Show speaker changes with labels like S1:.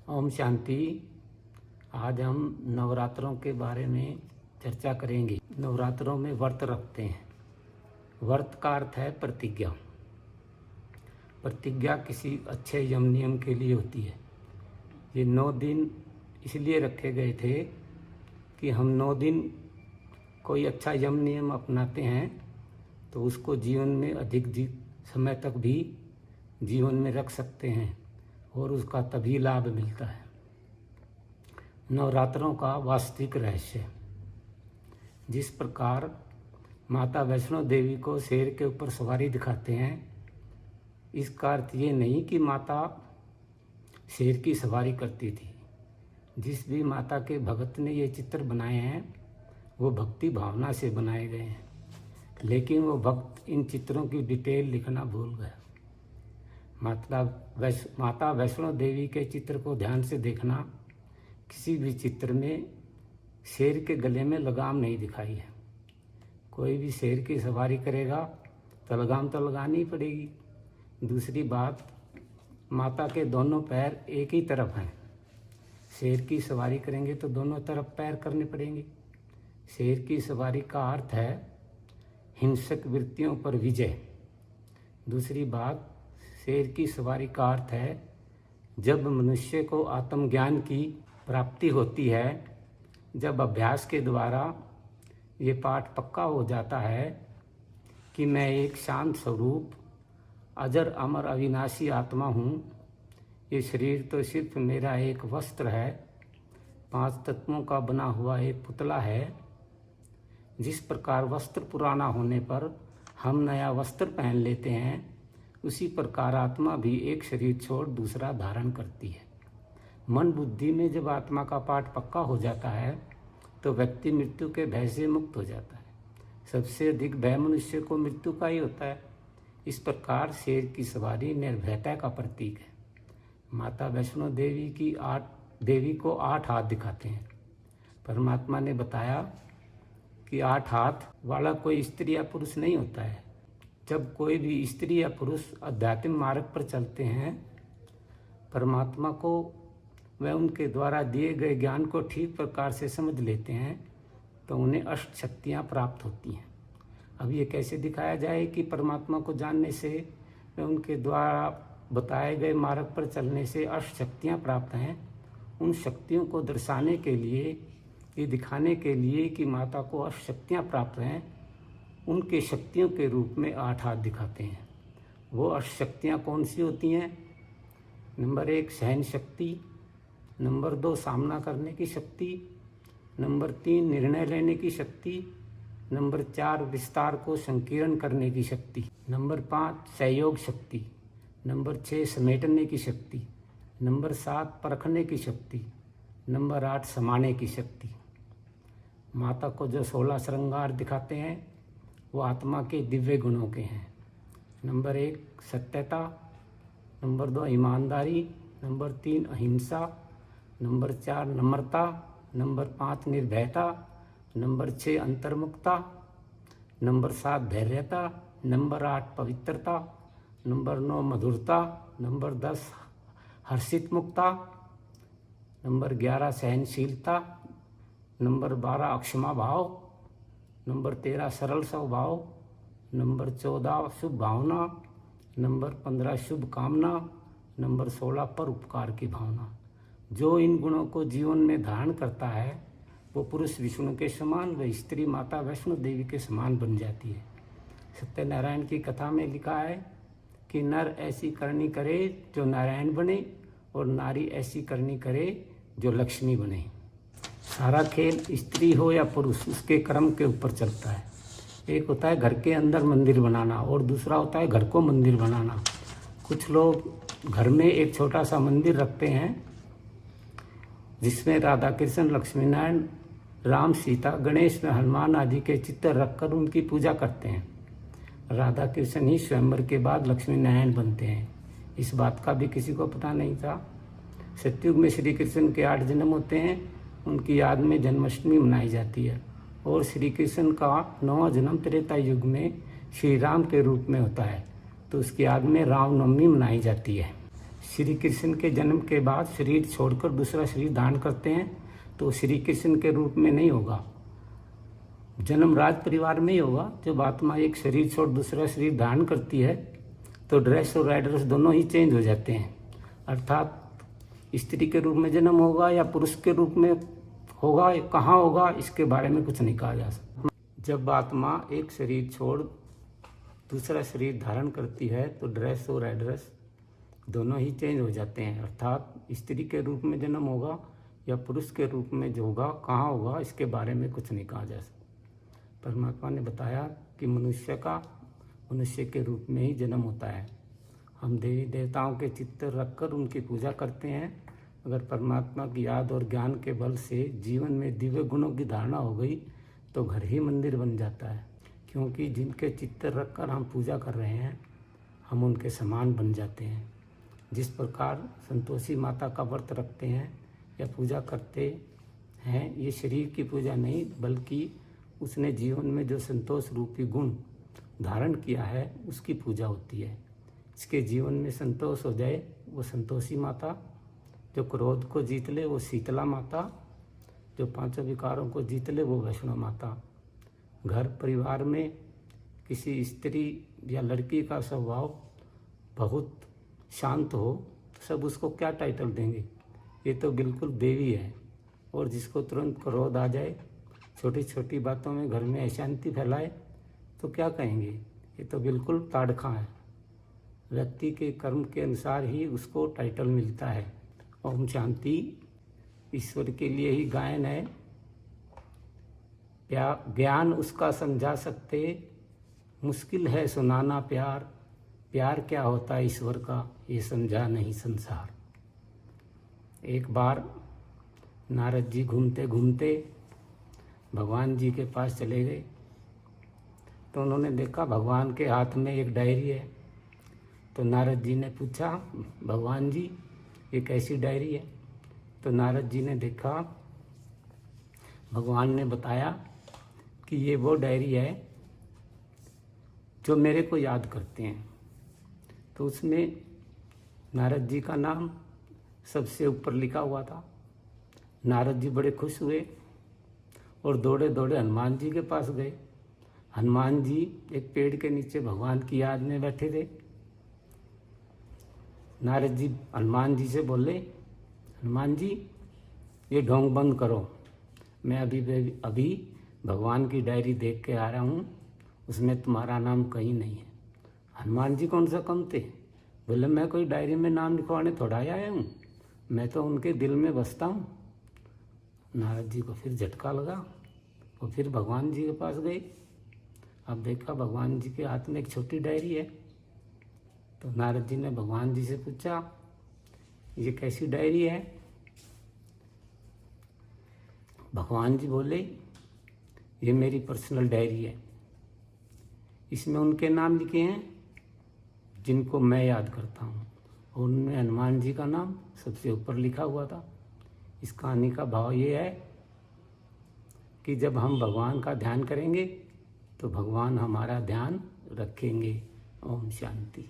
S1: ओम शांति। आज हम नवरात्रों के बारे में चर्चा करेंगे। नवरात्रों में व्रत रखते हैं। व्रत का अर्थ है प्रतिज्ञा। प्रतिज्ञा किसी अच्छे यम नियम के लिए होती है। ये 9 दिन इसलिए रखे गए थे कि हम 9 दिन कोई अच्छा यम नियम अपनाते हैं तो उसको जीवन में अधिक समय तक भी जीवन में रख सकते हैं और उसका तभी लाभ मिलता है। नवरात्रों का वास्तविक रहस्य, जिस प्रकार माता वैष्णो देवी को शेर के ऊपर सवारी दिखाते हैं, इसका अर्थ ये नहीं कि माता शेर की सवारी करती थी। जिस भी माता के भगत ने ये चित्र बनाए हैं वो भक्ति भावना से बनाए गए हैं, लेकिन वो भक्त इन चित्रों की डिटेल लिखना भूल गया। माता वैष्णो देवी के चित्र को ध्यान से देखना, किसी भी चित्र में शेर के गले में लगाम नहीं दिखाई है। कोई भी शेर की सवारी करेगा तो लगाम तो लगानी पड़ेगी। दूसरी बात, माता के दोनों पैर एक ही तरफ हैं। शेर की सवारी करेंगे तो दोनों तरफ पैर करने पड़ेंगे। शेर की सवारी का अर्थ है हिंसक वृत्तियों पर विजय। दूसरी बात, शेर की सवारी का अर्थ है जब मनुष्य को आत्मज्ञान की प्राप्ति होती है, जब अभ्यास के द्वारा ये पाठ पक्का हो जाता है कि मैं एक शांत स्वरूप अजर अमर अविनाशी आत्मा हूँ। ये शरीर तो सिर्फ मेरा एक वस्त्र है, 5 तत्वों का बना हुआ एक पुतला है। जिस प्रकार वस्त्र पुराना होने पर हम नया वस्त्र पहन लेते हैं, उसी प्रकार आत्मा भी एक शरीर छोड़ दूसरा धारण करती है। मन बुद्धि में जब आत्मा का पाठ पक्का हो जाता है तो व्यक्ति मृत्यु के भय से मुक्त हो जाता है। सबसे अधिक भय मनुष्य को मृत्यु का ही होता है। इस प्रकार शेर की सवारी निर्भयता का प्रतीक है। माता वैष्णो देवी को 8 हाथ दिखाते हैं। परमात्मा ने बताया कि 8 हाथ वाला कोई स्त्री या पुरुष नहीं होता है। जब कोई भी स्त्री या पुरुष आध्यात्मिक मार्ग पर चलते हैं, परमात्मा को वह उनके द्वारा दिए गए ज्ञान को ठीक प्रकार से समझ लेते हैं तो उन्हें अष्ट शक्तियाँ प्राप्त होती हैं। अब ये कैसे दिखाया जाए कि परमात्मा को जानने से व उनके द्वारा बताए गए मार्ग पर चलने से अष्ट शक्तियाँ प्राप्त हैं। उन शक्तियों को दर्शाने के लिए, ये दिखाने के लिए कि माता को अष्ट शक्तियाँ प्राप्त हैं, उनके शक्तियों के रूप में 8 हाथ दिखाते हैं। वो अष्ट शक्तियाँ कौन सी होती हैं? नंबर 1 सहन शक्ति, नंबर 2 सामना करने की शक्ति, नंबर 3 निर्णय लेने की शक्ति, नंबर 4 विस्तार को संकीर्ण करने की शक्ति, नंबर 5 सहयोग शक्ति, नंबर 6 समेटने की शक्ति, नंबर 7 परखने की शक्ति, नंबर 8 समाने की शक्ति। माता को जो 16 श्रृंगार दिखाते हैं वो आत्मा के दिव्य गुणों के हैं। नंबर 1 सत्यता, नंबर 2 ईमानदारी, नंबर 3 अहिंसा, नंबर 4 नम्रता, नंबर 5 निर्भयता, नंबर 6 अंतर्मुखता, नंबर 7 धैर्यता, नंबर 8 पवित्रता, नंबर 9 मधुरता, नंबर 10 हर्षित मुक्ता, नंबर 11 सहनशीलता, नंबर 12 अक्षमा भाव, नंबर 13 सरल स्वभाव, नंबर 14 शुभ भावना, नंबर 15 शुभ कामना, नंबर 16 पर उपकार की भावना। जो इन गुणों को जीवन में धारण करता है वो पुरुष विष्णु के समान व स्त्री माता वैष्णो देवी के समान बन जाती है। सत्यनारायण की कथा में लिखा है कि नर ऐसी करनी करे जो नारायण बने और नारी ऐसी करनी करे जो लक्ष्मी बने। सारा खेल स्त्री हो या पुरुष उसके कर्म के ऊपर चलता है। एक होता है घर के अंदर मंदिर बनाना और दूसरा होता है घर को मंदिर बनाना। कुछ लोग घर में एक छोटा सा मंदिर रखते हैं जिसमें राधा कृष्ण लक्ष्मी नारायण राम सीता गणेश व हनुमान आदि के चित्र रखकर उनकी पूजा करते हैं। राधा कृष्ण ही स्वयंवर के बाद लक्ष्मी नारायण बनते हैं। इस बात का भी किसी को पता नहीं था। सतयुग में श्री कृष्ण के 8 जन्म होते हैं, उनकी याद में जन्माष्टमी मनाई जाती है। और श्री कृष्ण का 9वां जन्म त्रेता युग में श्री राम के रूप में होता है तो उसकी याद में रामनवमी मनाई जाती है। श्री कृष्ण के जन्म के बाद शरीर छोड़कर दूसरा शरीर धारण करते हैं तो श्री कृष्ण के रूप में नहीं होगा, जन्म राज परिवार में ही होगा। जब आत्मा एक शरीर छोड़ दूसरा शरीर धारण करती है तो ड्रेस और एड्रेस दोनों ही चेंज हो जाते हैं, अर्थात स्त्री के रूप में जन्म होगा या पुरुष के रूप में होगा, कहाँ होगा इसके बारे में कुछ नहीं कहा जा सकता। जब आत्मा एक शरीर छोड़ दूसरा शरीर धारण करती है तो ड्रेस और एड्रेस दोनों ही चेंज हो जाते हैं, अर्थात स्त्री के रूप में जन्म होगा या पुरुष के रूप में जो होगा, कहाँ होगा इसके बारे में कुछ नहीं कहा जा सकता। परमात्मा ने बताया कि मनुष्य का मनुष्य के रूप में ही जन्म होता है। हम देवी देवताओं के चित्र रखकर उनकी पूजा करते हैं। अगर परमात्मा की याद और ज्ञान के बल से जीवन में दिव्य गुणों की धारणा हो गई तो घर ही मंदिर बन जाता है, क्योंकि जिनके चित्र रखकर हम पूजा कर रहे हैं हम उनके समान बन जाते हैं। जिस प्रकार संतोषी माता का व्रत रखते हैं या पूजा करते हैं, ये शरीर की पूजा नहीं बल्कि उसने जीवन में जो संतोष रूपी गुण धारण किया है उसकी पूजा होती है। इसके जीवन में संतोष हो जाए वो संतोषी माता, जो क्रोध को जीत ले वो शीतला माता, जो पांचों विकारों को जीत ले वो वैष्णो माता। घर परिवार में किसी स्त्री या लड़की का स्वभाव बहुत शांत हो तो सब उसको क्या टाइटल देंगे, ये तो बिल्कुल देवी है। और जिसको तुरंत क्रोध आ जाए, छोटी छोटी बातों में घर में अशांति फैलाए तो क्या कहेंगे, ये तो बिल्कुल ताड़खा है। व्यक्ति के कर्म के अनुसार ही उसको टाइटल मिलता है। ओम शांति। ईश्वर के लिए ही गायन है। ज्ञान उसका समझा सकते, मुश्किल है सुनाना प्यार। प्यार क्या होता है ईश्वर का, ये समझा नहीं संसार। एक बार नारद जी घूमते घूमते भगवान जी के पास चले गए तो उन्होंने देखा भगवान के हाथ में एक डायरी है। तो नारद जी ने पूछा, भगवान जी ये कैसी डायरी है? तो नारद जी ने देखा, भगवान ने बताया कि ये वो डायरी है जो मेरे को याद करते हैं। तो उसमें नारद जी का नाम सबसे ऊपर लिखा हुआ था। नारद जी बड़े खुश हुए और दौड़े दौड़े हनुमान जी के पास गए। हनुमान जी एक पेड़ के नीचे भगवान की याद में बैठे थे। नारद जी हनुमान जी से बोले, हनुमान जी ये ढोंग बंद करो, मैं अभी भगवान की डायरी देख के आ रहा हूँ, उसमें तुम्हारा नाम कहीं नहीं है। हनुमान जी कौन सा कम थे, बोले मैं कोई डायरी में नाम लिखवाने थोड़ा आया हूँ, मैं तो उनके दिल में बसता हूँ। नारद जी को फिर झटका लगा, वो फिर भगवान जी के पास गए। अब देखा भगवान जी के हाथ में एक छोटी डायरी है। तो नारद जी ने भगवान जी से पूछा, ये कैसी डायरी है? भगवान जी बोले, ये मेरी पर्सनल डायरी है, इसमें उनके नाम लिखे हैं जिनको मैं याद करता हूँ, और उनमें हनुमान जी का नाम सबसे ऊपर लिखा हुआ था। इस कहानी का भाव ये है कि जब हम भगवान का ध्यान करेंगे तो भगवान हमारा ध्यान रखेंगे। ओम शांति।